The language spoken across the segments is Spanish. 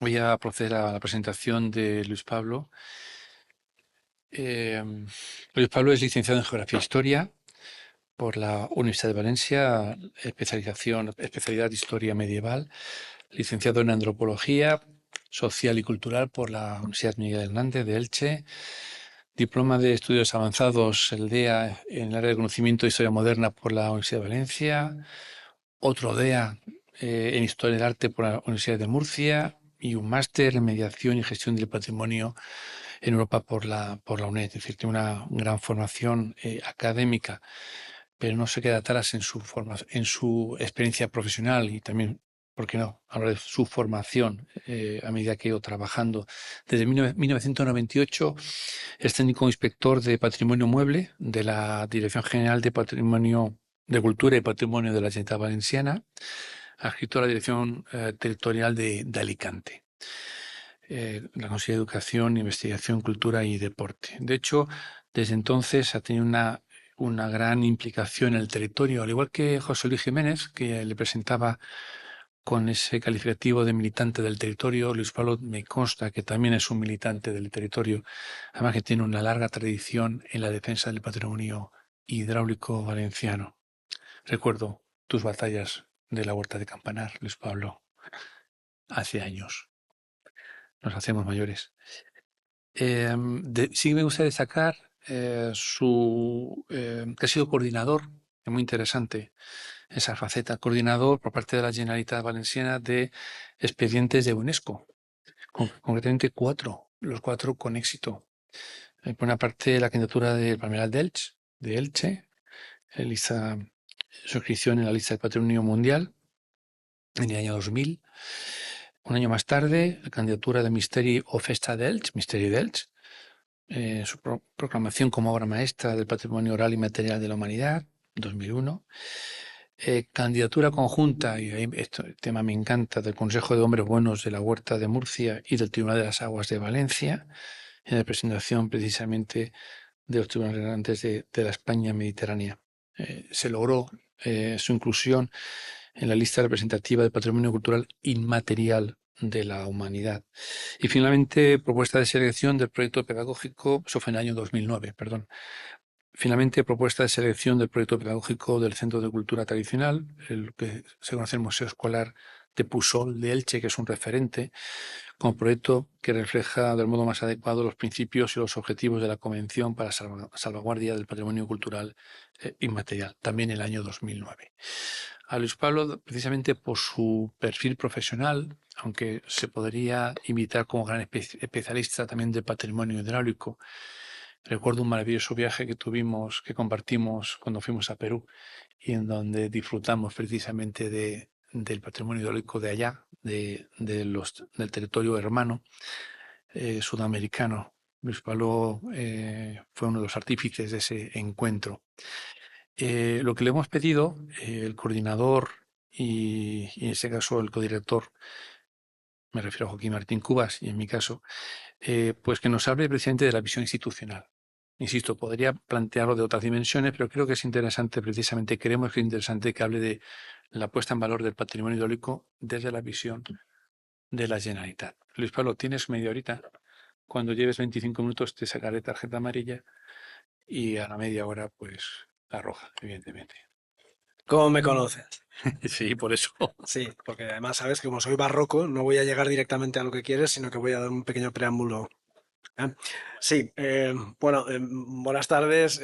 Voy a proceder a la presentación de Luis Pablo. Eh, Luis Pablo es licenciado en Geografía e Historia por la Universidad de Valencia, especialidad de Historia Medieval, licenciado en Antropología Social y Cultural por la Universidad Miguel Hernández de Elche, diploma de Estudios Avanzados, el DEA, en el área de Conocimiento de Historia Moderna por la Universidad de Valencia, otro DEA en Historia del Arte por la Universidad de Murcia y un máster en Mediación y Gestión del Patrimonio en Europa por la UNED. Es decir, tiene una gran formación académica, pero no se queda atrás en su experiencia profesional y también, ¿por qué no?, hablar de su formación a medida que ha ido trabajando. Desde 1998 es técnico inspector de Patrimonio Mueble de la Dirección General de Patrimonio de Cultura y Patrimonio de la Generalitat Valenciana, adscrito a la Dirección Territorial de Alicante. La Consejería de Educación, Investigación, Cultura y Deporte. De hecho, desde entonces ha tenido una gran implicación en el territorio, al igual que José Luis Jiménez, que le presentaba con ese calificativo de militante del territorio. Luis Pablo me consta que también es un militante del territorio, además que tiene una larga tradición en la defensa del patrimonio hidráulico valenciano. Recuerdo tus batallas de la Huerta de Campanar, Luis Pablo, hace años. Nos hacemos mayores. Sí me gustaría destacar que ha sido coordinador, es muy interesante esa faceta, coordinador por parte de la Generalitat Valenciana de expedientes de UNESCO, concretamente 4, los 4 con éxito. Por una parte, la candidatura del Palmeral de Elche, suscripción en la lista del Patrimonio Mundial en el año 2000. Un año más tarde, la candidatura de Misteri o Festa d'Elx, Misteri d'Elx, su proclamación como obra maestra del patrimonio oral y material de la humanidad, 2001. Candidatura conjunta, y ahí este tema me encanta, del Consejo de Hombres Buenos de la Huerta de Murcia y del Tribunal de las Aguas de Valencia, en la presentación precisamente de los tribunales grandes de la España mediterránea. Se logró su inclusión en la lista representativa del patrimonio cultural inmaterial de la humanidad. Y finalmente, propuesta de selección del proyecto pedagógico, eso fue en el año 2009, perdón. Finalmente, propuesta de selección del proyecto pedagógico del Centro de Cultura Tradicional, el que se conoce el Museo Escolar de Pusol de Elche, que es un referente, como proyecto que refleja del modo más adecuado los principios y los objetivos de la Convención para salvaguardia del patrimonio cultural inmaterial, también en el año 2009. A Luis Pablo, precisamente por su perfil profesional, aunque se podría invitar como gran especialista también del patrimonio hidráulico, recuerdo un maravilloso viaje que compartimos cuando fuimos a Perú y en donde disfrutamos precisamente del patrimonio hidráulico de allá, del territorio hermano sudamericano. Luis Pablo fue uno de los artífices de ese encuentro. Lo que le hemos pedido, el coordinador y en este caso el codirector, me refiero a Joaquín Martín Cubas y en mi caso, pues que nos hable precisamente de la visión institucional. Insisto, podría plantearlo de otras dimensiones, pero creo que es interesante, precisamente creemos que es interesante que hable de la puesta en valor del patrimonio hidráulico desde la visión de la Generalitat. Luis Pablo, tienes media horita. Cuando lleves 25 minutos te sacaré tarjeta amarilla y a la media hora, pues, la roja, evidentemente. ¿Cómo me conoces? Sí, por eso. Sí, porque además sabes que como soy barroco, no voy a llegar directamente a lo que quieres, sino que voy a dar un pequeño preámbulo. ¿Eh? Sí, bueno, buenas tardes.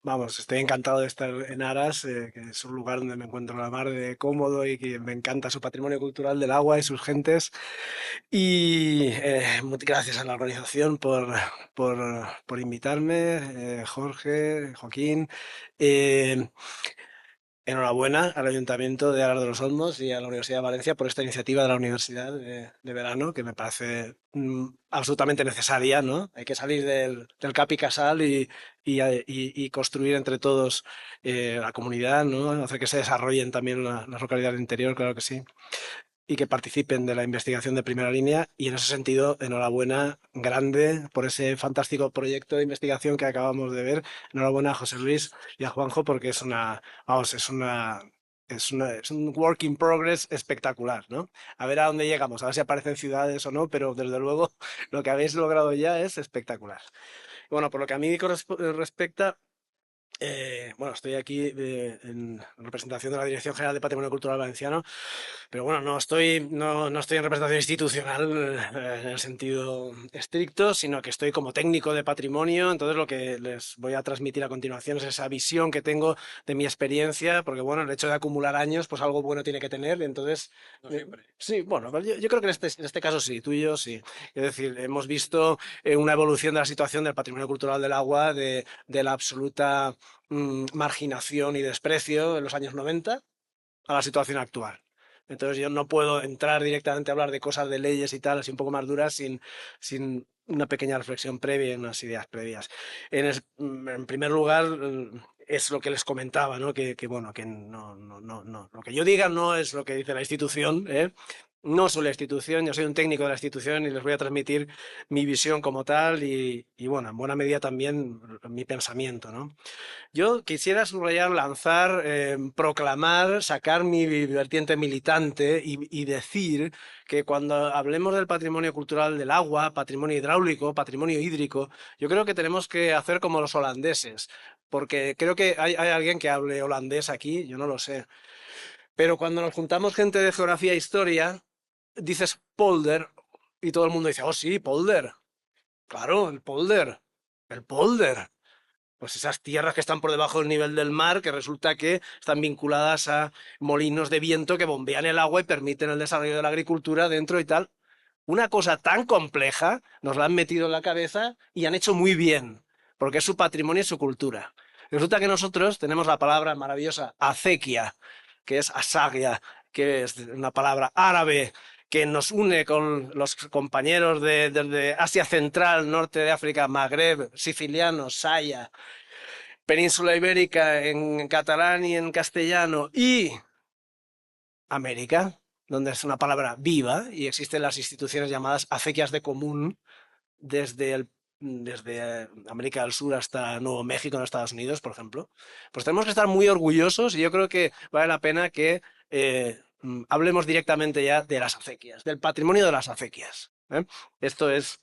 Vamos, estoy encantado de estar en Aras, que es un lugar donde me encuentro la mar de cómodo y que me encanta su patrimonio cultural del agua y sus gentes. Y muchas gracias a la organización por invitarme, Jorge, Joaquín. Eh, Enhorabuena al Ayuntamiento de Aras de los Olmos y a la Universidad de Valencia por esta iniciativa de la universidad de verano, que me parece absolutamente necesaria, ¿no? Hay que salir del Capi Casal y construir entre todos la comunidad, ¿no? Hacer que se desarrollen también las localidades del interior, claro que sí, y que participen de la investigación de primera línea. Y en ese sentido, enhorabuena grande por ese fantástico proyecto de investigación que acabamos de ver. Enhorabuena a José Luis y a Juanjo porque es una, vamos, es un work in progress espectacular, ¿no? A ver a dónde llegamos, a ver si aparecen ciudades o no, pero desde luego lo que habéis logrado ya es espectacular. Bueno, por lo que a mí respecta, bueno, estoy aquí en representación de la Dirección General de Patrimonio Cultural Valenciano, pero bueno, no estoy en representación institucional en el sentido estricto, sino que estoy como técnico de patrimonio. Entonces lo que les voy a transmitir a continuación es esa visión que tengo de mi experiencia, porque bueno, el hecho de acumular años, pues algo bueno tiene que tener. Entonces, No siempre. sí, bueno, pero yo creo que en este caso sí, tú y yo sí. Es decir, hemos visto una evolución de la situación del patrimonio cultural del agua, de la absoluta marginación y desprecio en los años 90 a la situación actual. Entonces yo no puedo entrar directamente a hablar de cosas de leyes y tal, así un poco más duras, sin una pequeña reflexión previa y unas ideas previas. En primer lugar, es lo que les comentaba, ¿no? Bueno, que no. Lo que yo diga no es lo que dice la institución, ¿eh? No soy la institución, yo soy un técnico de la institución y les voy a transmitir mi visión como tal y bueno, en buena medida también mi pensamiento, ¿no? Yo quisiera subrayar, lanzar, proclamar, sacar mi vertiente militante y decir que cuando hablemos del patrimonio cultural del agua, patrimonio hidráulico, patrimonio hídrico, yo creo que tenemos que hacer como los holandeses, porque creo que hay alguien que hable holandés aquí, yo no lo sé, pero cuando nos juntamos gente de geografía e historia, dices polder y todo el mundo dice, oh sí, polder, claro, el polder, el polder. Pues esas tierras que están por debajo del nivel del mar, que resulta que están vinculadas a molinos de viento que bombean el agua y permiten el desarrollo de la agricultura dentro y tal. Una cosa tan compleja nos la han metido en la cabeza y han hecho muy bien, porque es su patrimonio y su cultura. Resulta que nosotros tenemos la palabra maravillosa acequia, que es asagia, que es una palabra árabe que nos une con los compañeros desde Asia Central, Norte de África, Magreb, sicilianos, Saya, Península Ibérica en catalán y en castellano y América, donde es una palabra viva y existen las instituciones llamadas acequias de común desde América del Sur hasta Nuevo México en Estados Unidos, por ejemplo. Pues tenemos que estar muy orgullosos y yo creo que vale la pena que hablemos directamente ya de las acequias, del patrimonio de las acequias. ¿Eh? Esto es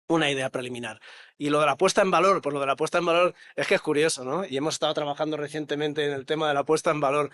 una idea preliminar. Y lo de la puesta en valor, pues lo de la puesta en valor es que es curioso, ¿no? Y hemos estado trabajando recientemente en el tema de la puesta en valor.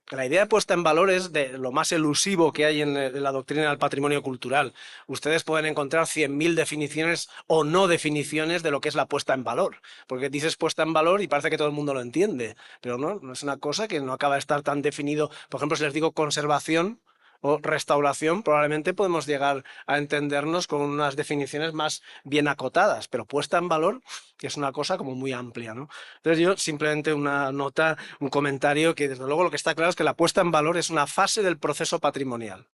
La idea de puesta en valor es de lo más elusivo que hay en la doctrina del patrimonio cultural. Ustedes pueden encontrar 100.000 definiciones o no definiciones de lo que es la puesta en valor. Porque dices puesta en valor y parece que todo el mundo lo entiende. Pero no es una cosa que no acaba de estar tan definido. Por ejemplo, si les digo conservación o restauración, probablemente podemos llegar a entendernos con unas definiciones más bien acotadas, pero puesta en valor es una cosa como muy amplia, ¿no? Entonces yo simplemente una nota, un comentario que desde luego lo que está claro es que la puesta en valor es una fase del proceso patrimonial.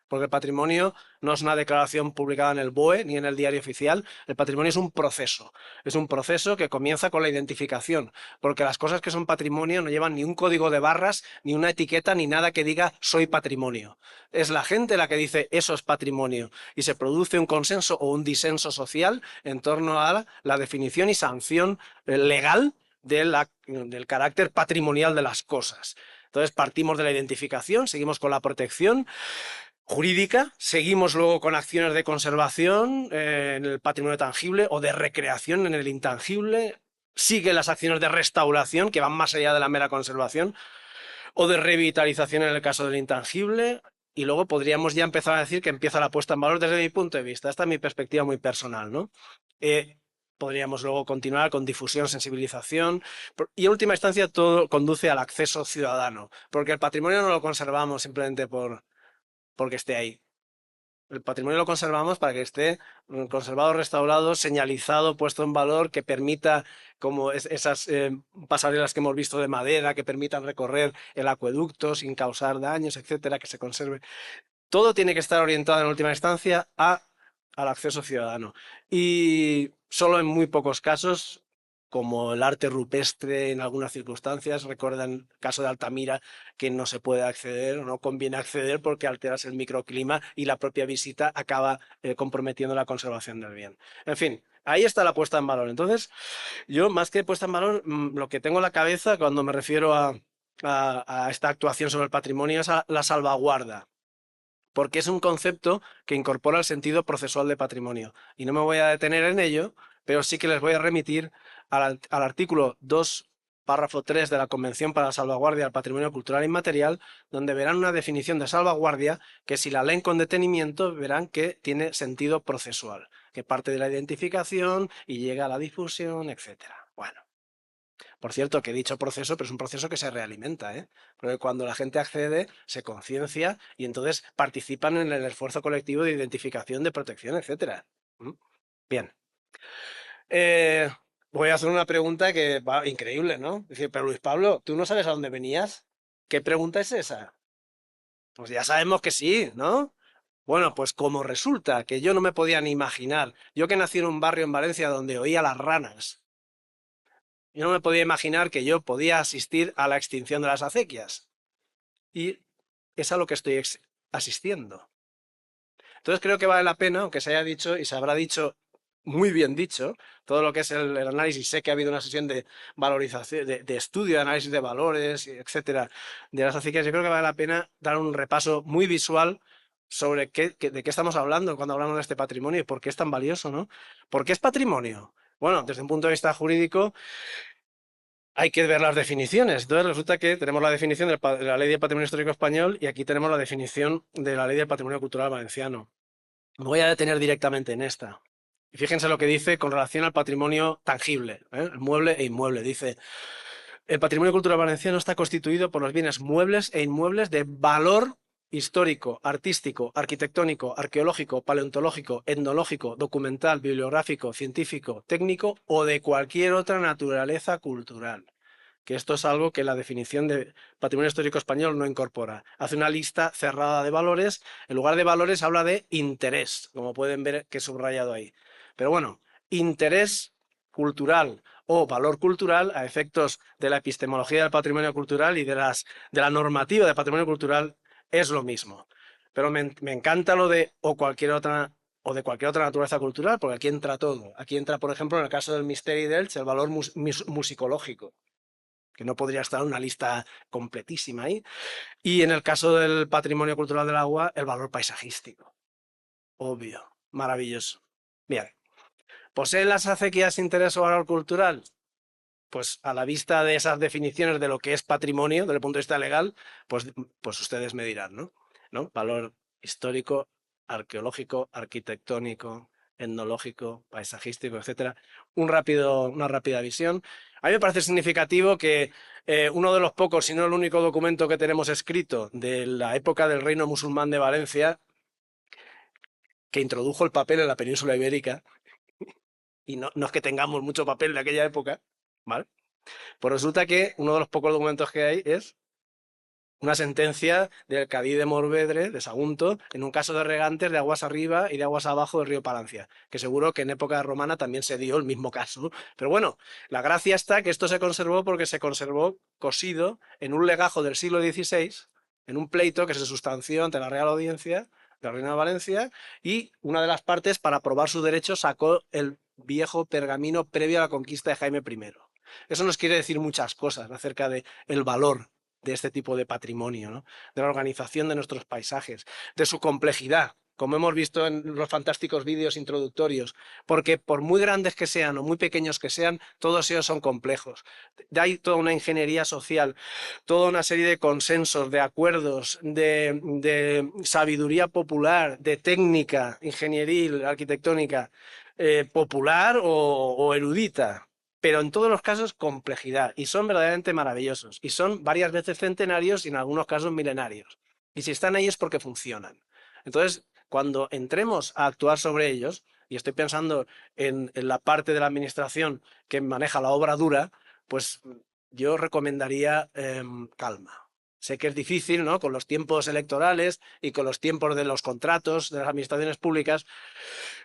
Porque el patrimonio no es una declaración publicada en el BOE ni en el diario oficial. El patrimonio es un proceso. Es un proceso que comienza con la identificación. Porque las cosas que son patrimonio no llevan ni un código de barras, ni una etiqueta, ni nada que diga soy patrimonio. Es la gente la que dice eso es patrimonio. Y se produce un consenso o un disenso social en torno a la definición y sanción legal del carácter patrimonial de las cosas. Entonces partimos de la identificación, seguimos con la protección jurídica, seguimos luego con acciones de conservación en el patrimonio tangible o de recreación en el intangible, siguen las acciones de restauración que van más allá de la mera conservación o de revitalización en el caso del intangible y luego podríamos ya empezar a decir que empieza la puesta en valor desde mi punto de vista. Esta es mi perspectiva muy personal, ¿no? Podríamos luego continuar con difusión, sensibilización y en última instancia todo conduce al acceso ciudadano, porque el patrimonio no lo conservamos simplemente porque esté ahí. El patrimonio lo conservamos para que esté conservado, restaurado, señalizado, puesto en valor, que permita, como esas pasarelas que hemos visto de madera, que permitan recorrer el acueducto sin causar daños, etcétera, que se conserve. Todo tiene que estar orientado en última instancia al acceso ciudadano. Y solo en muy pocos casos, como el arte rupestre en algunas circunstancias, recuerdan el caso de Altamira, que no se puede acceder o no conviene acceder porque alteras el microclima y la propia visita acaba comprometiendo la conservación del bien. En fin, ahí está la puesta en valor. Entonces, yo más que puesta en valor, lo que tengo en la cabeza cuando me refiero a esta actuación sobre el patrimonio es a la salvaguarda, porque es un concepto que incorpora el sentido procesual de patrimonio. Y no me voy a detener en ello, pero sí que les voy a remitir al artículo 2, párrafo 3 de la Convención para la Salvaguardia del Patrimonio Cultural Inmaterial, donde verán una definición de salvaguardia que, si la leen con detenimiento, verán que tiene sentido procesual, que parte de la identificación y llega a la difusión, etcétera. Bueno. Por cierto, que he dicho proceso, pero es un proceso que se realimenta, ¿eh? Porque cuando la gente accede, se conciencia y entonces participan en el esfuerzo colectivo de identificación, de protección, etcétera. ¿Mm? Bien. Eh, Voy a hacer una pregunta que va increíble, ¿no? Decir, pero Luis Pablo, ¿tú no sabes a dónde venías? ¿Qué pregunta es esa? Pues ya sabemos que sí, ¿no? Bueno, pues como resulta que yo no me podía ni imaginar, yo que nací en un barrio en Valencia donde oía las ranas, yo no me podía imaginar que yo podía asistir a la extinción de las acequias. Y es a lo que estoy asistiendo. Entonces creo que vale la pena, aunque se haya dicho y se habrá dicho muy bien dicho, todo lo que es el análisis. Sé que ha habido una sesión de valorización, de estudio, de análisis de valores, etcétera, de las acequias. Yo creo que vale la pena dar un repaso muy visual sobre de qué estamos hablando cuando hablamos de este patrimonio y por qué es tan valioso, ¿no? ¿Por qué es patrimonio? Bueno, desde un punto de vista jurídico, hay que ver las definiciones. Entonces resulta que tenemos la definición de la Ley del Patrimonio Histórico Español y aquí tenemos la definición de la Ley del Patrimonio Cultural Valenciano. Me voy a detener directamente en esta. Y fíjense lo que dice con relación al patrimonio tangible, ¿eh? El mueble e inmueble. Dice, el patrimonio cultural valenciano está constituido por los bienes muebles e inmuebles de valor histórico, artístico, arquitectónico, arqueológico, paleontológico, etnológico, documental, bibliográfico, científico, técnico o de cualquier otra naturaleza cultural, que esto es algo que la definición de patrimonio histórico español no incorpora. Hace una lista cerrada de valores, en lugar de valores habla de interés, como pueden ver que he subrayado ahí. Pero bueno, interés cultural o valor cultural a efectos de la epistemología del patrimonio cultural y de la normativa de patrimonio cultural es lo mismo. Pero me encanta lo de o de cualquier otra naturaleza cultural, porque aquí entra todo. Aquí entra, por ejemplo, en el caso del Misteri d'Elx, el valor musicológico, que no podría estar en una lista completísima ahí. Y en el caso del patrimonio cultural del agua, el valor paisajístico. Obvio, maravilloso. Bien, ¿poseen las acequias interés o valor cultural? Pues a la vista de esas definiciones de lo que es patrimonio, desde el punto de vista legal, pues ustedes me dirán, ¿no? Valor histórico, arqueológico, arquitectónico, etnológico, paisajístico, etcétera. Una rápida visión. A mí me parece significativo que uno de los pocos, si no el único documento que tenemos escrito de la época del Reino Musulmán de Valencia, que introdujo el papel en la península ibérica, y no es que tengamos mucho papel de aquella época, ¿vale? Pues resulta que uno de los pocos documentos que hay es una sentencia del Cadí de Morvedre, de Sagunto, en un caso de regantes de aguas arriba y de aguas abajo del río Palancia, que seguro que en época romana también se dio el mismo caso. Pero bueno, la gracia está que esto se conservó porque se conservó cosido en un legajo del siglo XVI, en un pleito que se sustanció ante la Real Audiencia de la Reina de Valencia, y una de las partes, para probar su derecho, sacó el viejo pergamino previo a la conquista de Jaime I. Eso nos quiere decir muchas cosas acerca de el valor de este tipo de patrimonio, ¿no? De la organización de nuestros paisajes, de su complejidad, como hemos visto en los fantásticos vídeos introductorios, porque por muy grandes que sean o muy pequeños que sean, todos ellos son complejos. Hay toda una ingeniería social, toda una serie de consensos, de acuerdos, de sabiduría popular, de técnica ingenieril, arquitectónica, popular o erudita, pero en todos los casos complejidad, y son verdaderamente maravillosos, y son varias veces centenarios y en algunos casos milenarios. Y si están ahí es porque funcionan. Entonces, cuando entremos a actuar sobre ellos, y estoy pensando en la parte de la administración que maneja la obra dura, pues yo recomendaría calma. Sé que es difícil, ¿no? Con los tiempos electorales y con los tiempos de los contratos de las administraciones públicas,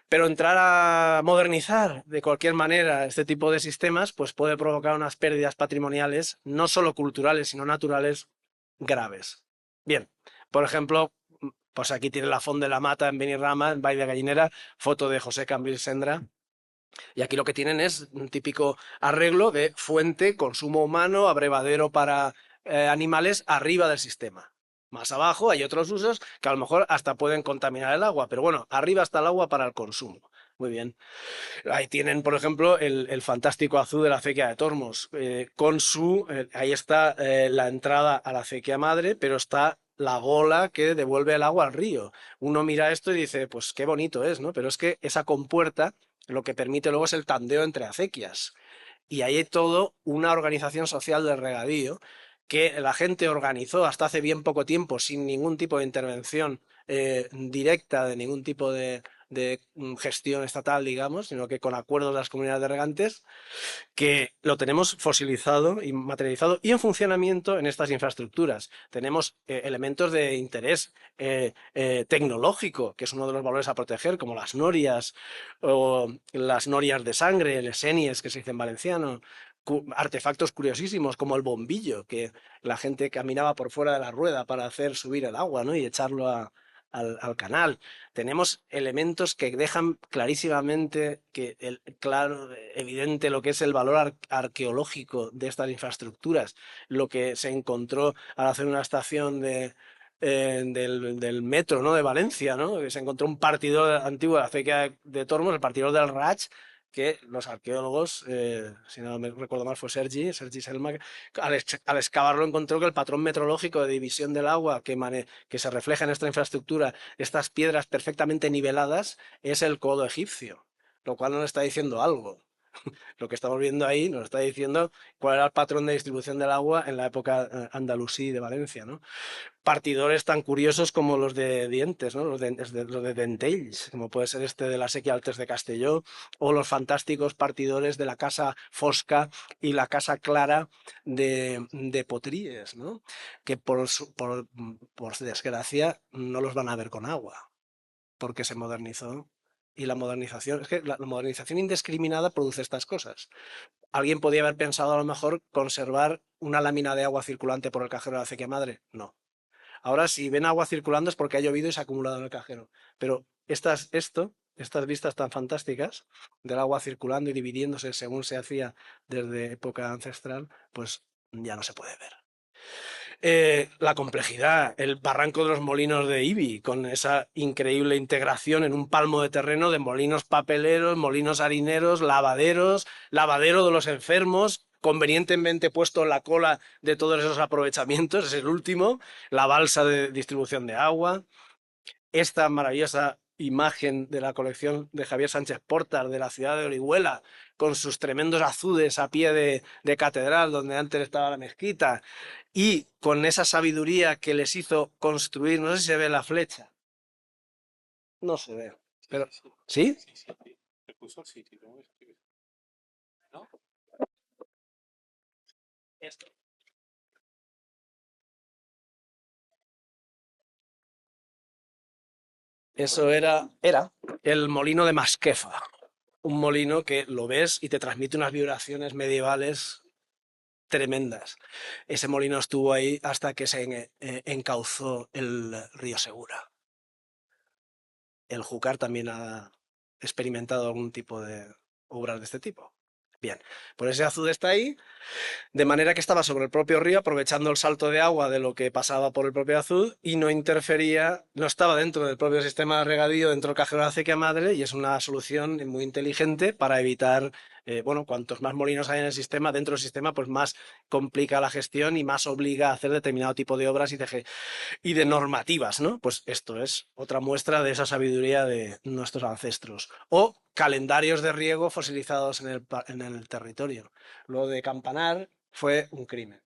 pero entrar a modernizar de cualquier manera este tipo de sistemas, pues puede provocar unas pérdidas patrimoniales, no solo culturales, sino naturales, graves. Bien, por ejemplo, pues aquí tiene la Font de la Mata en Benirrama, en Vall de Gallinera, foto de José Cambril Sendra. Y aquí lo que tienen es un típico arreglo de fuente, consumo humano, abrevadero para animales arriba del sistema. Más abajo hay otros usos que a lo mejor hasta pueden contaminar el agua, pero bueno, arriba está el agua para el consumo. Muy bien. Ahí tienen, por ejemplo, el fantástico azud de la acequia de Tormos, ahí está la entrada a la acequia madre, pero está la gola que devuelve el agua al río. Uno mira esto y dice, pues qué bonito es, ¿no? Pero es que esa compuerta lo que permite luego es el tandeo entre acequias. Y ahí hay todo una organización social del regadío que la gente organizó hasta hace bien poco tiempo sin ningún tipo de intervención directa de ningún tipo de gestión estatal, digamos, sino que con acuerdos de las comunidades de regantes, que lo tenemos fosilizado y materializado y en funcionamiento en estas infraestructuras. Tenemos elementos de interés tecnológico, que es uno de los valores a proteger, como las norias o las norias de sangre, les senies, que se dice en valenciano, artefactos curiosísimos como el bombillo, que la gente caminaba por fuera de la rueda para hacer subir el agua, ¿no? Y echarlo al canal. Tenemos elementos que dejan clarísimamente que claro, evidente lo que es el valor arqueológico de estas infraestructuras, lo que se encontró al hacer una estación del metro, ¿no? De Valencia, ¿no? Que se encontró un partidor antiguo de la acequia de Tormos, el partidor del Raig, que los arqueólogos, si no me recuerdo mal, fue Sergi Selma, al excavarlo encontró que el patrón metrológico de división del agua que se refleja en esta infraestructura, estas piedras perfectamente niveladas, es el codo egipcio, lo cual nos está diciendo algo. Lo que estamos viendo ahí nos está diciendo cuál era el patrón de distribución del agua en la época andalusí de Valencia, ¿no? Partidores tan curiosos como los de dientes, ¿no? Los de dentells, como puede ser este de la Sequia Altes de Castelló, o los fantásticos partidores de la Casa Fosca y la Casa Clara de Potries, ¿no? Que por desgracia no los van a ver con agua, porque se modernizó. Y la modernización, es que la modernización indiscriminada produce estas cosas. ¿Alguien podía haber pensado a lo mejor conservar una lámina de agua circulante por el cajero de la acequia madre? No. Ahora, si ven agua circulando es porque ha llovido y se ha acumulado en el cajero. Pero estas vistas tan fantásticas del agua circulando y dividiéndose según se hacía desde época ancestral, pues ya no se puede ver. La complejidad, el barranco de los molinos de Ibi, con esa increíble integración en un palmo de terreno de molinos papeleros, molinos harineros, lavaderos, lavadero de los enfermos, convenientemente puesto en la cola de todos esos aprovechamientos, es el último, la balsa de distribución de agua, esta maravillosa imagen de la colección de Javier Sánchez Portas de la ciudad de Orihuela, con sus tremendos azudes a pie de catedral, donde antes estaba la mezquita, y con esa sabiduría que les hizo construir, no sé si se ve la flecha, no se ve, pero ¿sí? Le puso el sitio, ¿no? Esto. Eso era el molino de Masquefa, un molino que lo ves y te transmite unas vibraciones medievales tremendas. Ese molino estuvo ahí hasta que se encauzó el río Segura. El Júcar también ha experimentado algún tipo de obras de este tipo. Bien, pues ese azud está ahí, de manera que estaba sobre el propio río, aprovechando el salto de agua de lo que pasaba por el propio azud y no interfería, no estaba dentro del propio sistema de regadío, dentro del cajero de acequia madre, y es una solución muy inteligente para evitar, bueno, cuantos más molinos hay en el sistema, dentro del sistema, pues más complica la gestión y más obliga a hacer determinado tipo de obras y de normativas, ¿no? Pues esto es otra muestra de esa sabiduría de nuestros ancestros. O calendarios de riego fosilizados en el territorio. Lo de Campanar fue un crimen.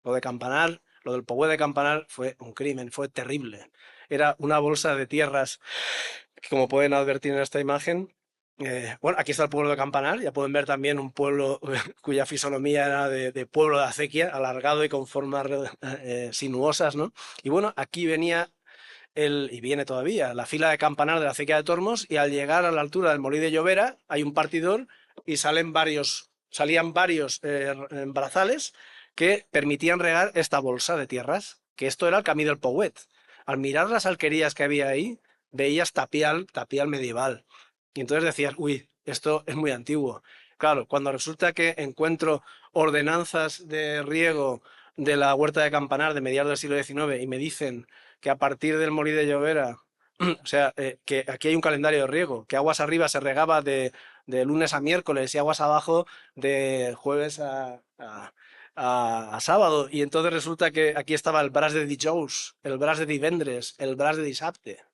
Lo de Campanar, lo del Pogué de Campanar fue un crimen, fue terrible. Era una bolsa de tierras, que, como pueden advertir en esta imagen. Bueno, aquí está el pueblo de Campanar, ya pueden ver también un pueblo cuya fisonomía era de pueblo de acequia, alargado y con formas sinuosas, ¿no? Y bueno, aquí venía y viene todavía, la fila de Campanar de la acequia de Tormos, y al llegar a la altura del Molí de Llovera hay un partidor y salían varios brazales que permitían regar esta bolsa de tierras, que esto era el camí del Pouet. Al mirar las alquerías que había ahí, veías tapial medieval. Y entonces decías, uy, esto es muy antiguo. Claro, cuando resulta que encuentro ordenanzas de riego de la Huerta de Campanar de mediados del siglo XIX y me dicen que a partir del Molí de Llobera, o sea, que aquí hay un calendario de riego, que aguas arriba se regaba de lunes a miércoles y aguas abajo de jueves a sábado. Y entonces resulta que aquí estaba el Bras de Dijous, el Bras de Divendres, el Bras de Dissabte.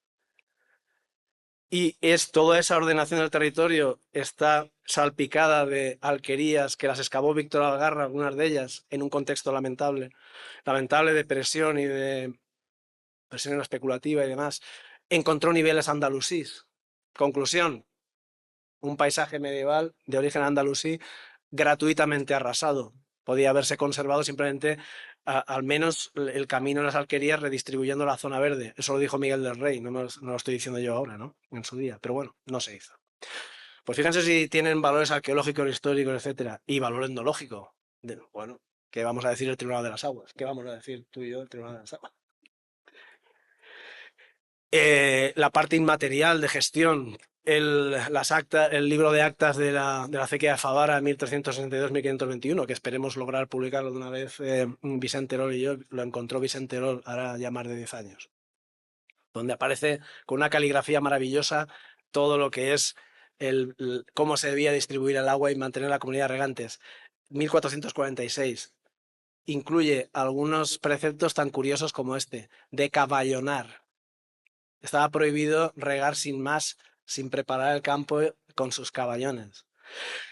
Y es toda esa ordenación del territorio está salpicada de alquerías que las excavó Víctor Algarra, algunas de ellas, en un contexto lamentable, lamentable de presión y de presión especulativa y demás. Encontró niveles andalusíes. Conclusión, un paisaje medieval de origen andalusí gratuitamente arrasado. Podía haberse conservado simplemente al menos el camino de las alquerías redistribuyendo la zona verde. Eso lo dijo Miguel del Rey, no lo estoy diciendo yo ahora, ¿no? En su día. Pero bueno, no se hizo. Pues fíjense si tienen valores arqueológicos, históricos, etcétera, y valor etnológico. Bueno, ¿qué vamos a decir del Tribunal de las Aguas? ¿Qué vamos a decir tú y yo del Tribunal de las Aguas? La parte inmaterial de gestión, el libro de actas de la acequia de Favara 1362-1521, que esperemos lograr publicarlo de una vez Vicente Erol y yo, lo encontró Vicente Erol hará ya más de 10 años, donde aparece con una caligrafía maravillosa todo lo que es cómo se debía distribuir el agua y mantener la comunidad de regantes. 1446. Incluye algunos preceptos tan curiosos como este, de caballonar. Estaba prohibido regar sin más, sin preparar el campo con sus caballones.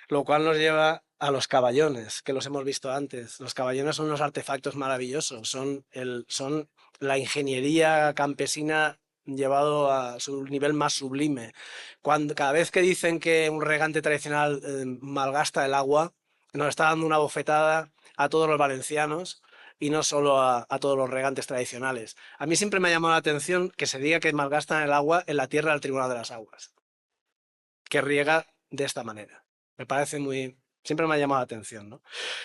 Lo cual nos lleva a los caballones, que los hemos visto antes. Los caballones son unos artefactos maravillosos, son la ingeniería campesina llevado a su nivel más sublime. Cada vez que dicen que un regante tradicional malgasta el agua, nos está dando una bofetada a todos los valencianos y no solo a todos los regantes tradicionales. A mí siempre me ha llamado la atención que se diga que malgastan el agua en la tierra del Tribunal de las Aguas, que riega de esta manera. Me parece muy... Siempre me ha llamado la atención, ¿no?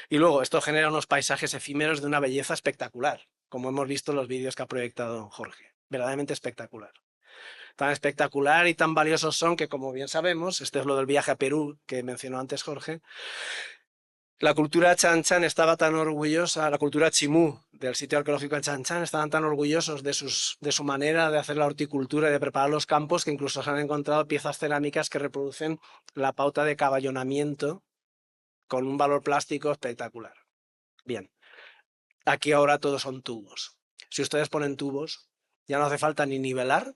Y luego, esto genera unos paisajes efímeros de una belleza espectacular, como hemos visto en los vídeos que ha proyectado Jorge. Verdaderamente espectacular. Tan espectacular y tan valiosos son que, como bien sabemos, este es lo del viaje a Perú que mencionó antes Jorge, la cultura Chan Chan estaba tan orgullosa, la cultura Chimú del sitio arqueológico de Chan Chan estaban tan orgullosos de su manera de hacer la horticultura y de preparar los campos que incluso se han encontrado piezas cerámicas que reproducen la pauta de caballonamiento con un valor plástico espectacular. Bien, aquí ahora todos son tubos. Si ustedes ponen tubos, ya no hace falta ni nivelar,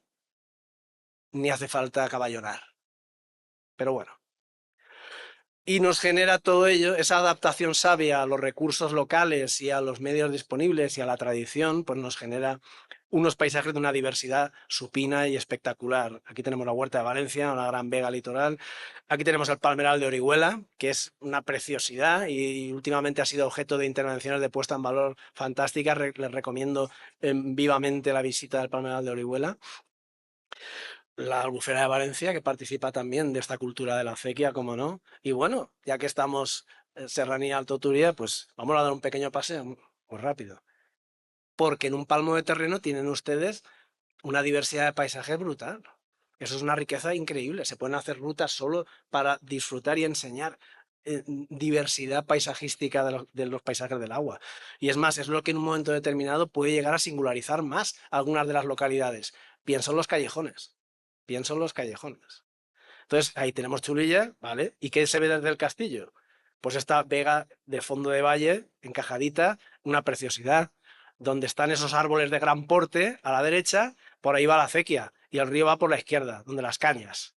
ni hace falta caballonar. Pero bueno. Y nos genera todo ello, esa adaptación sabia a los recursos locales y a los medios disponibles y a la tradición, pues nos genera unos paisajes de una diversidad supina y espectacular. Aquí tenemos la Huerta de Valencia, una gran vega litoral. Aquí tenemos el Palmeral de Orihuela, que es una preciosidad y últimamente ha sido objeto de intervenciones de puesta en valor fantásticas. Les recomiendo vivamente la visita del Palmeral de Orihuela. La Albufera de Valencia, que participa también de esta cultura de la acequia, como no. Y bueno, ya que estamos en Serranía Alto Turia, pues vamos a dar un pequeño paseo muy rápido. Porque en un palmo de terreno tienen ustedes una diversidad de paisajes brutal. Eso es una riqueza increíble. Se pueden hacer rutas solo para disfrutar y enseñar diversidad paisajística de los paisajes del agua. Y es más, es lo que en un momento determinado puede llegar a singularizar más algunas de las localidades. Pienso en los callejones. Pienso en los callejones. Entonces, ahí tenemos Chulilla, ¿vale? ¿Y qué se ve desde el castillo? Pues esta vega de fondo de valle, encajadita, una preciosidad, donde están esos árboles de gran porte a la derecha, por ahí va la acequia, y el río va por la izquierda, donde las cañas.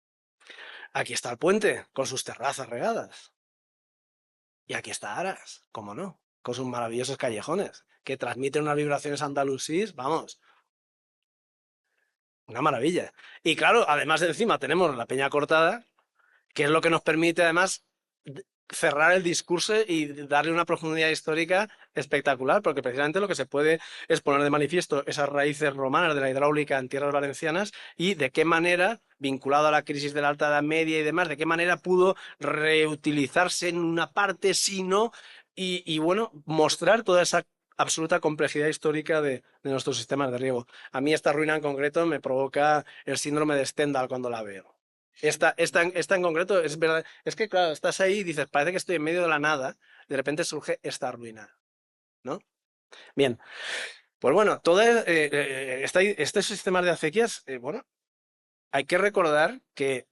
Aquí está el puente, con sus terrazas regadas. Y aquí está Aras, cómo no, con sus maravillosos callejones, que transmiten unas vibraciones andalusíes, vamos, una maravilla. Y claro, además de encima tenemos la Peña Cortada, que es lo que nos permite además cerrar el discurso y darle una profundidad histórica espectacular, porque precisamente lo que se puede es poner de manifiesto esas raíces romanas de la hidráulica en tierras valencianas y de qué manera, vinculado a la crisis de la Alta Edad Media y demás, de qué manera pudo reutilizarse en una parte, sino, y bueno, mostrar toda esa absoluta complejidad histórica de nuestros sistemas de riego. A mí esta ruina en concreto me provoca el síndrome de Stendhal cuando la veo. Esta en concreto es verdad. Es que, claro, estás ahí y dices, parece que estoy en medio de la nada. De repente surge esta ruina, ¿no? Bien, pues bueno, estos sistemas de acequias, bueno, hay que recordar que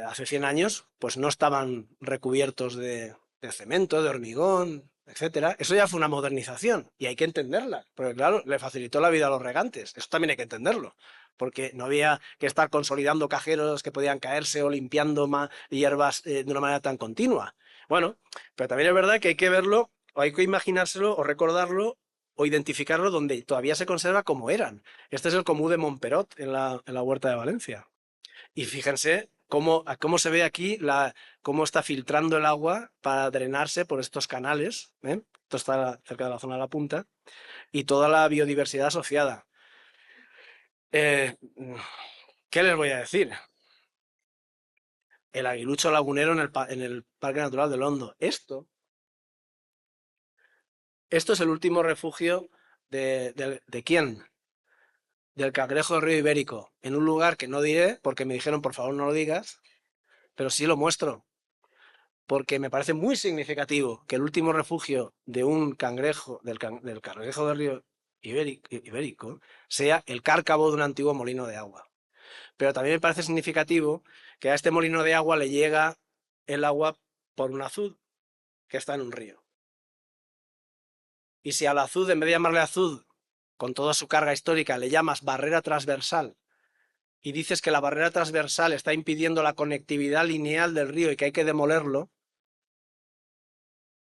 hace 100 años pues no estaban recubiertos de cemento, de hormigón, etcétera. Eso ya fue una modernización y hay que entenderla, porque claro, le facilitó la vida a los regantes. Eso también hay que entenderlo, porque no había que estar consolidando cajeros que podían caerse o limpiando hierbas de una manera tan continua. Bueno, pero también es verdad que hay que verlo, o hay que imaginárselo, o recordarlo, o identificarlo donde todavía se conserva como eran. Este es el Comú de Montperot en la Huerta de Valencia. Y fíjense cómo se ve aquí cómo está filtrando el agua para drenarse por estos canales. ¿Eh? Esto está cerca de la zona de la punta. Y toda la biodiversidad asociada. Eh, ¿Qué les voy a decir? El aguilucho lagunero en el Parque Natural del Hondo. Esto es el último refugio ¿de quién? Del cangrejo del río Ibérico. En un lugar que no diré porque me dijeron por favor no lo digas, pero sí lo muestro. Porque me parece muy significativo que el último refugio de un cangrejo, del cangrejo del río Ibérico, sea el cárcavo de un antiguo molino de agua. Pero también me parece significativo que a este molino de agua le llega el agua por un azud que está en un río. Y si al azud, en vez de llamarle azud, con toda su carga histórica, le llamas barrera transversal y dices que la barrera transversal está impidiendo la conectividad lineal del río y que hay que demolerlo,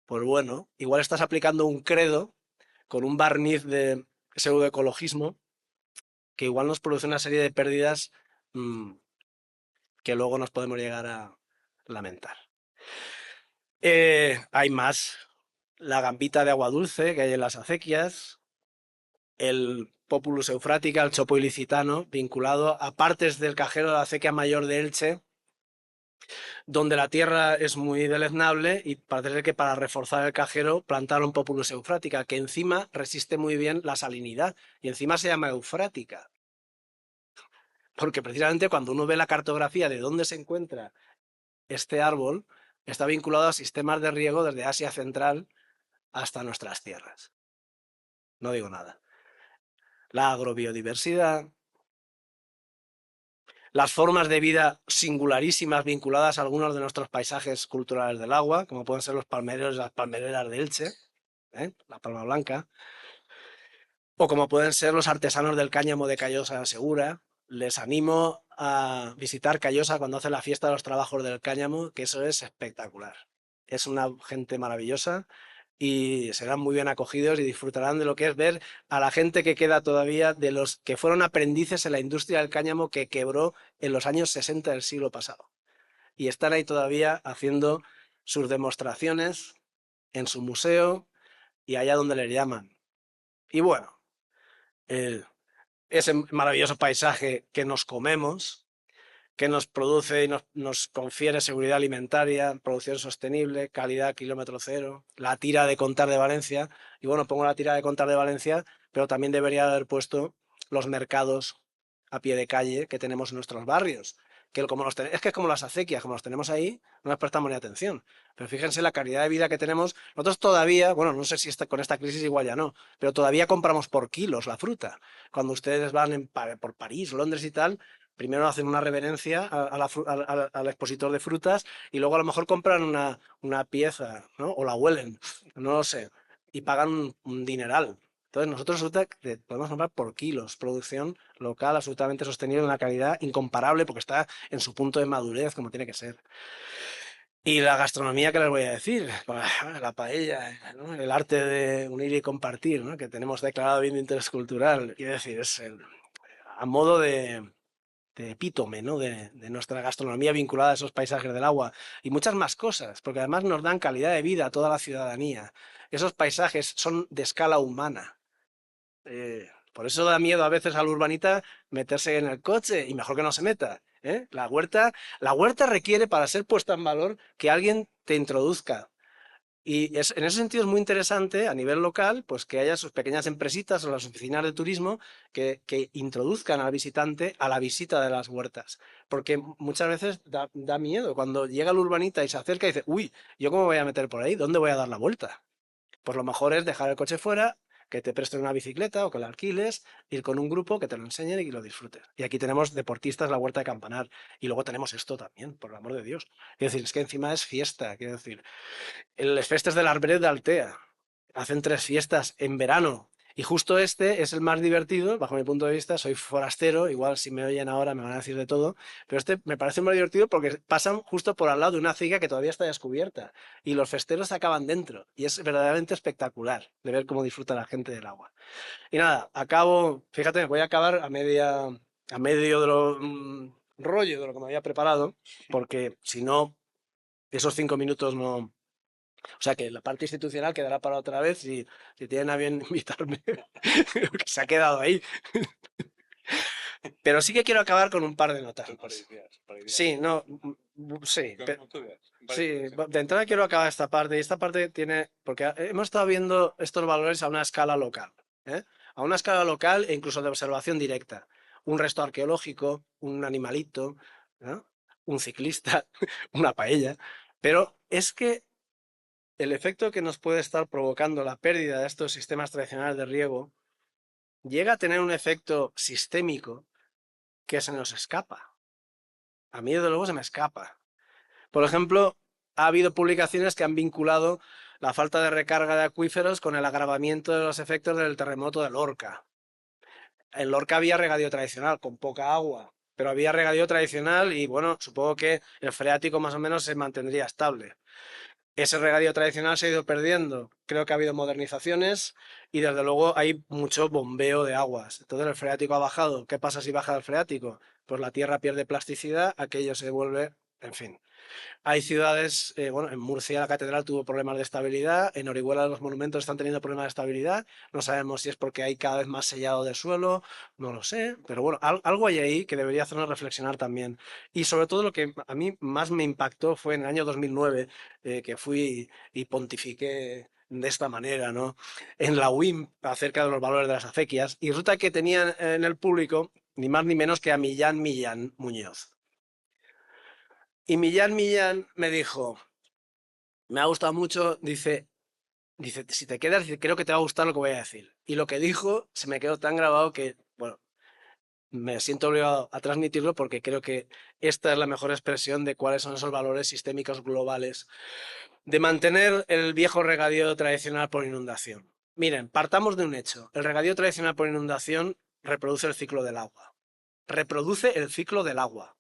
pues bueno, igual estás aplicando un credo con un barniz de pseudoecologismo que igual nos produce una serie de pérdidas mmm, que luego nos podemos llegar a lamentar. Hay más. La gambita de agua dulce que hay en las acequias, el Populus eufrática, el chopo ilicitano, vinculado a partes del cajero de la acequia mayor de Elche, donde la tierra es muy deleznable y parece ser que para reforzar el cajero plantaron Populus eufrática, que encima resiste muy bien la salinidad y encima se llama eufrática. Porque precisamente cuando uno ve la cartografía de dónde se encuentra este árbol, está vinculado a sistemas de riego desde Asia Central hasta nuestras tierras. No digo nada. La agrobiodiversidad, las formas de vida singularísimas vinculadas a algunos de nuestros paisajes culturales del agua, como pueden ser los palmeros y las palmereras de Elche, la palma blanca, o como pueden ser los artesanos del cáñamo de Callosa Segura. Les animo a visitar Callosa cuando hace la fiesta de los trabajos del cáñamo, que eso es espectacular. Es una gente maravillosa y serán muy bien acogidos y disfrutarán de lo que es ver a la gente que queda todavía de los que fueron aprendices en la industria del cáñamo que quebró en los años 60 del siglo pasado. Y están ahí todavía haciendo sus demostraciones en su museo y allá donde les llaman. Y bueno, el, ese maravilloso paisaje que nos comemos, que nos produce y nos confiere seguridad alimentaria, producción sostenible, calidad kilómetro cero, la tira de contar de Valencia. Y bueno, pongo la tira de contar de Valencia, pero también debería haber puesto los mercados a pie de calle que tenemos en nuestros barrios. Es que es como las acequias, como los tenemos ahí, no les prestamos ni atención. Pero fíjense la calidad de vida que tenemos. Nosotros todavía, bueno, no sé si con esta crisis igual ya no, pero todavía compramos por kilos la fruta. Cuando ustedes van por París, Londres y tal, primero hacen una reverencia al expositor de frutas y luego a lo mejor compran una pieza, ¿no? O la huelen, no lo sé, y pagan un dineral. Entonces nosotros resulta que podemos comprar por kilos, producción local absolutamente sostenible, de una calidad incomparable porque está en su punto de madurez como tiene que ser. Y la gastronomía, ¿qué les voy a decir? Pues, la paella, ¿no? El arte de unir y compartir, ¿no? Que tenemos declarado bien de interés cultural. Quiero decir, a modo de epítome, ¿no? De nuestra gastronomía vinculada a esos paisajes del agua y muchas más cosas, porque además nos dan calidad de vida a toda la ciudadanía. Esos paisajes son de escala humana. Por eso da miedo a veces al urbanita meterse en el coche y mejor que no se meta. ¿Eh? La huerta requiere para ser puesta en valor que alguien te introduzca. Y en ese sentido es muy interesante a nivel local, pues que haya sus pequeñas empresitas o las oficinas de turismo que introduzcan al visitante a la visita de las huertas. Porque muchas veces da miedo cuando llega el urbanita y se acerca y dice, uy, ¿yo cómo voy a meter por ahí? ¿Dónde voy a dar la vuelta? Pues lo mejor es dejar el coche fuera, que te presten una bicicleta o que la alquiles, ir con un grupo que te lo enseñen y que lo disfrutes. Y aquí tenemos deportistas, la Huerta de Campanar, y luego tenemos esto también, por el amor de Dios. Quiero decir, es que encima es fiesta, quiero decir, les festes del Arbret de Altea. Hacen 3 fiestas en verano. Y justo este es el más divertido, bajo mi punto de vista. Soy forastero, igual si me oyen ahora me van a decir de todo. Pero este me parece más divertido porque pasan justo por al lado de una ciga que todavía está descubierta. Y los festeros acaban dentro. Y es verdaderamente espectacular de ver cómo disfruta la gente del agua. Y nada, acabo, fíjate, voy a acabar a medio de lo rollo de lo que me había preparado. Porque si no, esos 5 minutos no, o sea que la parte institucional quedará para otra vez si tienen a bien invitarme, que se ha quedado ahí. Pero sí que quiero acabar con un par de notas más. Sí, no, sí, sí, de entrada quiero acabar esta parte, y esta parte tiene, porque hemos estado viendo estos valores a una escala local, ¿eh? A una escala local e incluso de observación directa. Un resto arqueológico, un animalito, ¿no? Un ciclista, una paella. Pero es que el efecto que nos puede estar provocando la pérdida de estos sistemas tradicionales de riego llega a tener un efecto sistémico que se nos escapa. A mí, desde luego, se me escapa. Por ejemplo, ha habido publicaciones que han vinculado la falta de recarga de acuíferos con el agravamiento de los efectos del terremoto de Lorca. En Lorca había regadío tradicional, con poca agua, pero había regadío tradicional y, bueno, supongo que el freático más o menos se mantendría estable. Ese regadío tradicional se ha ido perdiendo. Creo que ha habido modernizaciones y desde luego hay mucho bombeo de aguas. Entonces el freático ha bajado. ¿Qué pasa si baja el freático? Pues la tierra pierde plasticidad, aquello se vuelve, en fin. Hay ciudades, bueno, en Murcia la catedral tuvo problemas de estabilidad, en Orihuela los monumentos están teniendo problemas de estabilidad, no sabemos si es porque hay cada vez más sellado del suelo, no lo sé, pero bueno, algo hay ahí que debería hacernos reflexionar también. Y sobre todo lo que a mí más me impactó fue en el año 2009, que fui y pontifiqué de esta manera, ¿no? En la UIM acerca de los valores de las acequias, y resulta que tenían en el público ni más ni menos que a Millán Muñoz. Y Millán me dijo, me ha gustado mucho, dice, si te quedas, dice, creo que te va a gustar lo que voy a decir. Y lo que dijo se me quedó tan grabado que, bueno, me siento obligado a transmitirlo porque creo que esta es la mejor expresión de cuáles son esos valores sistémicos globales de mantener el viejo regadío tradicional por inundación. Miren, partamos de un hecho. El regadío tradicional por inundación reproduce el ciclo del agua. Reproduce el ciclo del agua.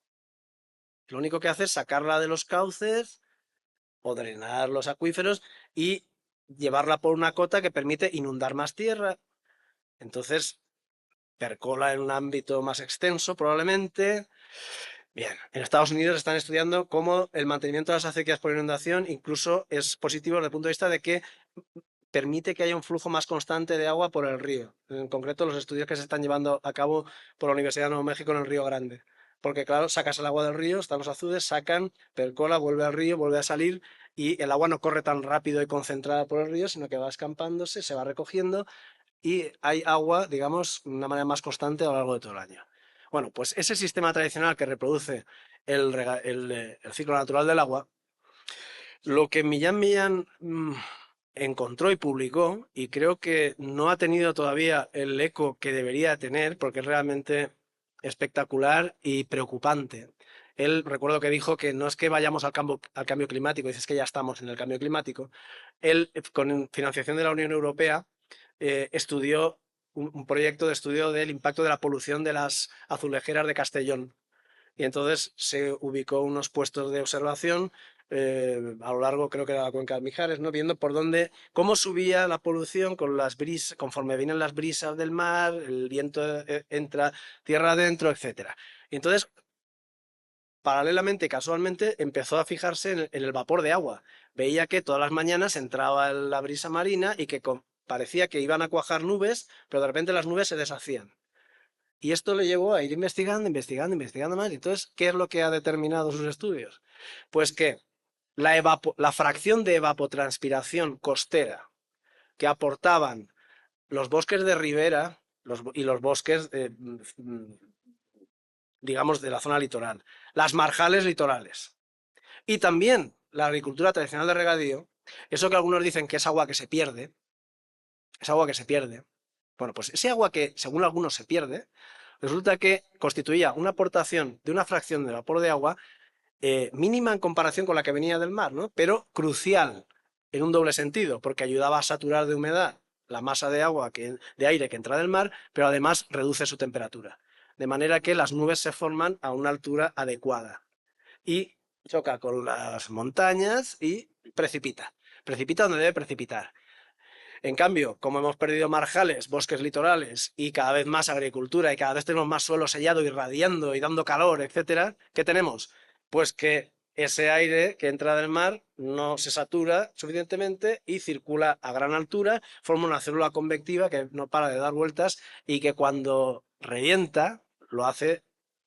Lo único que hace es sacarla de los cauces o drenar los acuíferos y llevarla por una cota que permite inundar más tierra. Entonces, percola en un ámbito más extenso probablemente. Bien, en Estados Unidos están estudiando cómo el mantenimiento de las acequias por inundación incluso es positivo desde el punto de vista de que permite que haya un flujo más constante de agua por el río. En concreto, los estudios que se están llevando a cabo por la Universidad de Nuevo México en el Río Grande. Porque claro, sacas el agua del río, están los azudes, sacan, percola, vuelve al río, vuelve a salir y el agua no corre tan rápido y concentrada por el río, sino que va escampándose, se va recogiendo y hay agua, digamos, de una manera más constante a lo largo de todo el año. Bueno, pues ese sistema tradicional que reproduce el ciclo natural del agua, lo que Millán encontró y publicó, y creo que no ha tenido todavía el eco que debería tener, porque es realmente espectacular y preocupante. Él, recuerdo que dijo que no es que vayamos al cambio climático, dices que ya estamos en el cambio climático. Él, con financiación de la Unión Europea, estudió un proyecto de estudio del impacto de la polución de las azulejeras de Castellón. Y entonces se ubicó unos puestos de observación a lo largo, creo que era la cuenca de Mijares, ¿no? Viendo por dónde, cómo subía la polución con las brisas, conforme vienen las brisas del mar, el viento entra tierra adentro, etcétera. Y entonces, paralelamente, casualmente, empezó a fijarse en el vapor de agua. Veía que todas las mañanas entraba la brisa marina y que parecía que iban a cuajar nubes, pero de repente las nubes se deshacían. Y esto le llevó a ir investigando más. Entonces, ¿qué es lo que ha determinado sus estudios? Pues que la fracción de evapotranspiración costera que aportaban los bosques de ribera y los bosques, digamos, de la zona litoral, las marjales litorales y también la agricultura tradicional de regadío, eso que algunos dicen que es agua que se pierde, es agua que se pierde. Bueno, pues ese agua que, según algunos, se pierde, resulta que constituía una aportación de una fracción de vapor de agua mínima en comparación con la que venía del mar, ¿no? Pero crucial en un doble sentido, porque ayudaba a saturar de humedad la masa de agua de aire que entra del mar, pero además reduce su temperatura. De manera que las nubes se forman a una altura adecuada y choca con las montañas y precipita. Precipita donde debe precipitar. En cambio, como hemos perdido marjales, bosques litorales y cada vez más agricultura y cada vez tenemos más suelo sellado, irradiando y dando calor, etcétera, ¿qué tenemos? Pues que ese aire que entra del mar no se satura suficientemente y circula a gran altura, forma una célula convectiva que no para de dar vueltas y que cuando revienta lo hace,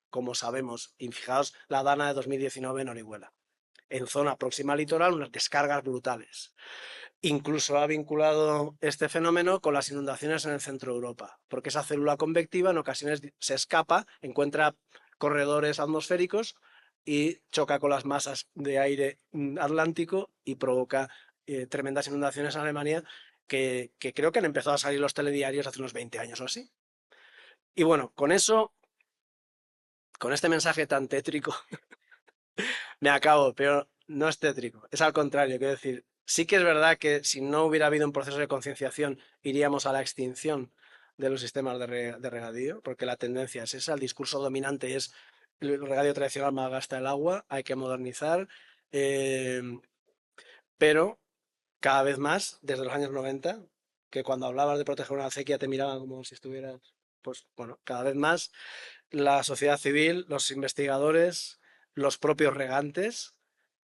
como sabemos, y fijaos la Dana de 2019 en Orihuela, en zona próxima al litoral, unas descargas brutales. Incluso ha vinculado este fenómeno con las inundaciones en el centro de Europa, porque esa célula convectiva en ocasiones se escapa, encuentra corredores atmosféricos y choca con las masas de aire atlántico y provoca tremendas inundaciones en Alemania que creo que han empezado a salir los telediarios hace unos 20 años o así. Y bueno, con eso, con este mensaje tan tétrico, me acabo, pero no es tétrico, es al contrario, quiero decir, sí que es verdad que si no hubiera habido un proceso de concienciación iríamos a la extinción de los sistemas de regadío, porque la tendencia es esa, el discurso dominante es el regadío tradicional malgasta el agua, hay que modernizar, eh, pero cada vez más, desde los años 90, que cuando hablabas de proteger una acequia te miraban como si estuvieras, pues bueno, cada vez más la sociedad civil, los investigadores, los propios regantes,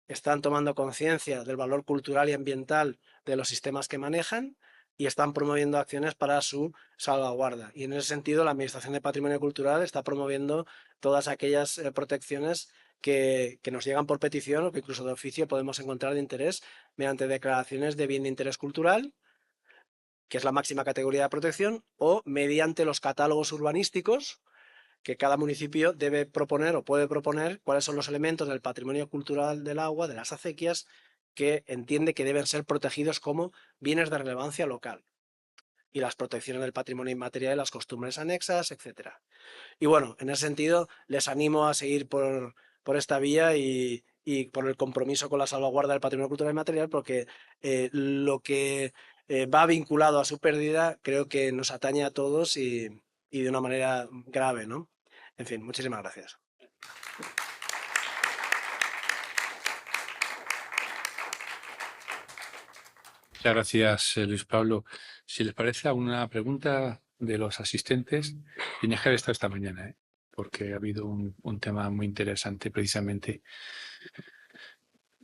están tomando conciencia del valor cultural y ambiental de los sistemas que manejan y están promoviendo acciones para su salvaguarda. Y en ese sentido, la Administración de Patrimonio Cultural está promoviendo todas aquellas protecciones que nos llegan por petición o que incluso de oficio podemos encontrar de interés mediante declaraciones de bien de interés cultural, que es la máxima categoría de protección, o mediante los catálogos urbanísticos que cada municipio debe proponer o puede proponer cuáles son los elementos del patrimonio cultural del agua, de las acequias, que entiende que deben ser protegidos como bienes de relevancia local. Y las protecciones del patrimonio inmaterial y las costumbres anexas, etcétera. Y bueno, en ese sentido, les animo a seguir por esta vía y por el compromiso con la salvaguarda del patrimonio cultural inmaterial, porque lo que va vinculado a su pérdida creo que nos atañe a todos y de una manera grave, ¿no? En fin, muchísimas gracias. Muchas gracias, Luis Pablo. Si les parece, alguna pregunta de los asistentes, tienes que haber estado esta mañana, ¿eh? Porque ha habido un tema muy interesante precisamente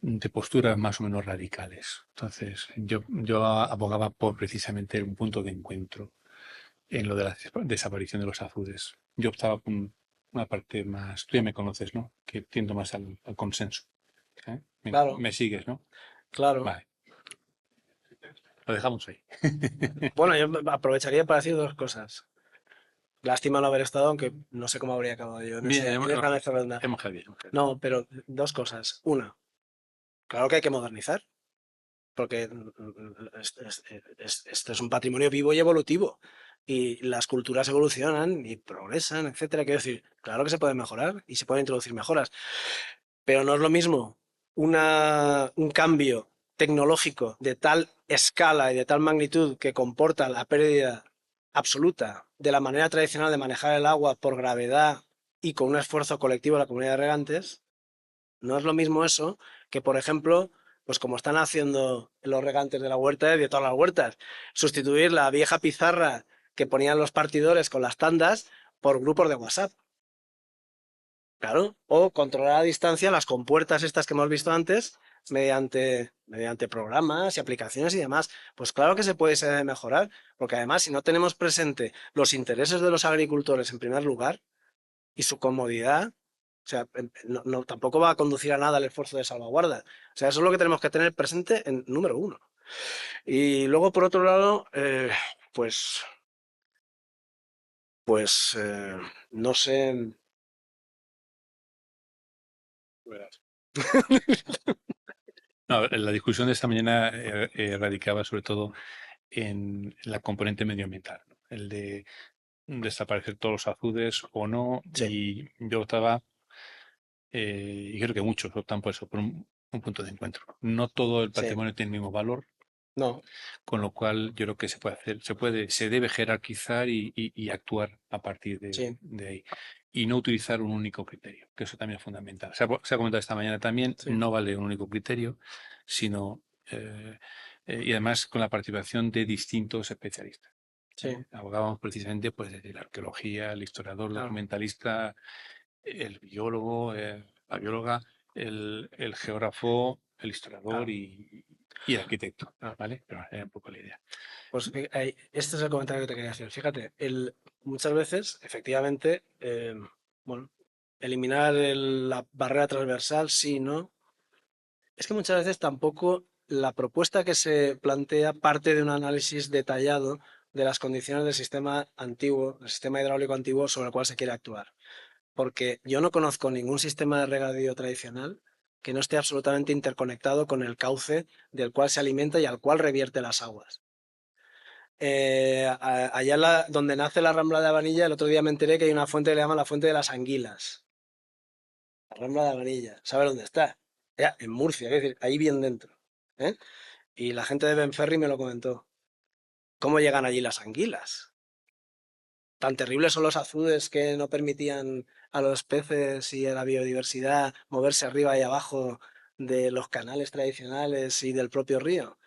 de posturas más o menos radicales. Entonces, yo abogaba por precisamente un punto de encuentro en lo de la desaparición de los azudes. Yo optaba por una parte más, tú ya me conoces, ¿no? Que tiendo más al consenso. ¿Eh? Claro, Me sigues, ¿no? claro. Vale, lo dejamos ahí. Bueno, yo aprovecharía para decir dos cosas. Lástima no haber estado, aunque no sé cómo habría acabado yo Bien, en esa mesa redonda. hemos quedado bien. Hemos quedado bien. No, pero dos cosas. Una, claro que hay que modernizar, porque esto es un patrimonio vivo y evolutivo. Y las culturas evolucionan y progresan, etcétera. Quiero decir, claro que se puede mejorar y se pueden introducir mejoras. Pero no es lo mismo un cambio tecnológico de tal escala y de tal magnitud que comporta la pérdida absoluta de la manera tradicional de manejar el agua por gravedad y con un esfuerzo colectivo de la comunidad de regantes. No es lo mismo eso que, por ejemplo, pues como están haciendo los regantes de la huerta y de todas las huertas, sustituir la vieja pizarra que ponían los partidores con las tandas por grupos de WhatsApp. Claro, o controlar a distancia las compuertas estas que hemos visto antes mediante programas y aplicaciones y demás. Pues claro que se puede mejorar, porque además si no tenemos presente los intereses de los agricultores en primer lugar y su comodidad, o sea, tampoco va a conducir a nada el esfuerzo de salvaguarda. O sea, eso es lo que tenemos que tener presente en número uno. Y luego, por otro lado, pues, pues no sé. No, la discusión de esta mañana radicaba sobre todo en la componente medioambiental, ¿no? El de desaparecer todos los azudes o no, Sí, y yo optaba, y creo que muchos optan por eso, por un punto de encuentro. No todo el sí, patrimonio tiene el mismo valor, no, con lo cual yo creo que se puede hacer, se debe jerarquizar y actuar a partir sí, de ahí. Y no utilizar un único criterio, que eso también es fundamental. Se ha comentado esta mañana también, sí, no vale un único criterio, sino, y además con la participación de distintos especialistas. sí, Abogábamos precisamente pues, desde la arqueología, el historiador, el claro. documentalista, el biólogo, la bióloga, el geógrafo, el historiador Claro, y el arquitecto, claro. ¿vale? Pero era un poco la idea. Pues este es el comentario que te quería hacer. Fíjate, muchas veces, efectivamente, bueno, eliminar la barrera transversal, sí, ¿no? Es que muchas veces tampoco la propuesta que se plantea parte de un análisis detallado de las condiciones del sistema antiguo, del sistema hidráulico antiguo sobre el cual se quiere actuar. Porque yo no conozco ningún sistema de regadío tradicional que no esté absolutamente interconectado con el cauce del cual se alimenta y al cual revierte las aguas. Allá donde nace la Rambla de Avanilla, el otro día me enteré que hay una fuente que le llaman la Fuente de las Anguilas. La Rambla de Avanilla. ¿Sabe dónde está? Ya, en Murcia, es decir, ahí bien dentro. ¿Eh? Y la gente de Benferri me lo comentó. ¿Cómo llegan allí las anguilas? Tan terribles son los azudes que no permitían a los peces y a la biodiversidad moverse arriba y abajo de los canales tradicionales y del propio río.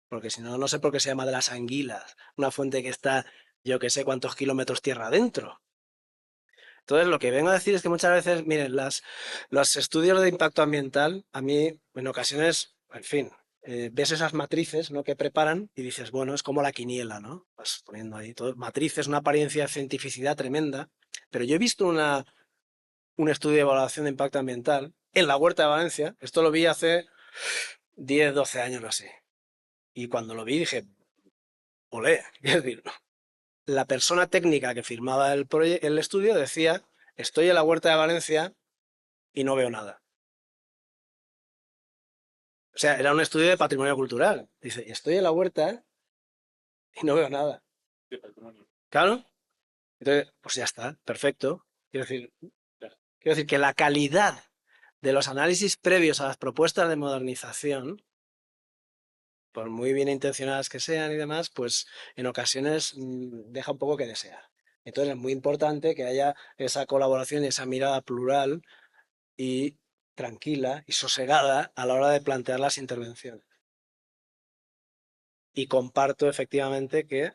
Porque si no, no sé por qué se llama de las anguilas. Una fuente que está, yo que sé cuántos kilómetros tierra adentro. Entonces, lo que vengo a decir es que muchas veces, miren, los estudios de impacto ambiental, a mí, en ocasiones, en fin, ves esas matrices, ¿no?, que preparan y dices, bueno, es como la quiniela, ¿no? Vas poniendo ahí todo, matrices, una apariencia de cientificidad tremenda. Pero yo he visto un estudio de evaluación de impacto ambiental en la Huerta de Valencia. Esto lo vi hace 10 12 años o así. Y cuando lo vi dije, olé, es decir, la persona técnica que firmaba el estudio decía, estoy en la Huerta de Valencia y no veo nada. O sea, era un estudio de patrimonio cultural. Dice, estoy en la huerta y no veo nada. Claro. Entonces, pues ya está, perfecto. Quiero decir que la calidad de los análisis previos a las propuestas de modernización, por muy bien intencionadas que sean y demás, pues en ocasiones deja un poco que desear. Entonces es muy importante que haya esa colaboración y esa mirada plural y tranquila y sosegada a la hora de plantear las intervenciones. Y comparto efectivamente que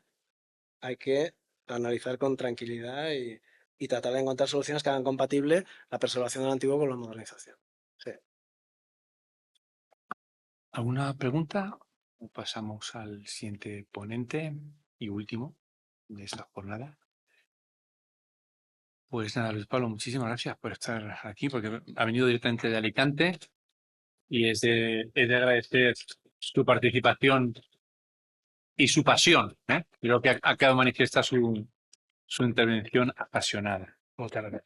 hay que analizar con tranquilidad y tratar de encontrar soluciones que hagan compatible la preservación del antiguo con la modernización. Sí. ¿Alguna pregunta? O pasamos al siguiente ponente y último de esta jornada. Pues nada, Luis Pablo, muchísimas gracias por estar aquí, porque ha venido directamente de Alicante y es de agradecer su participación y su pasión, ¿eh? Creo que ha quedado manifiesta su intervención apasionada. Muchas gracias.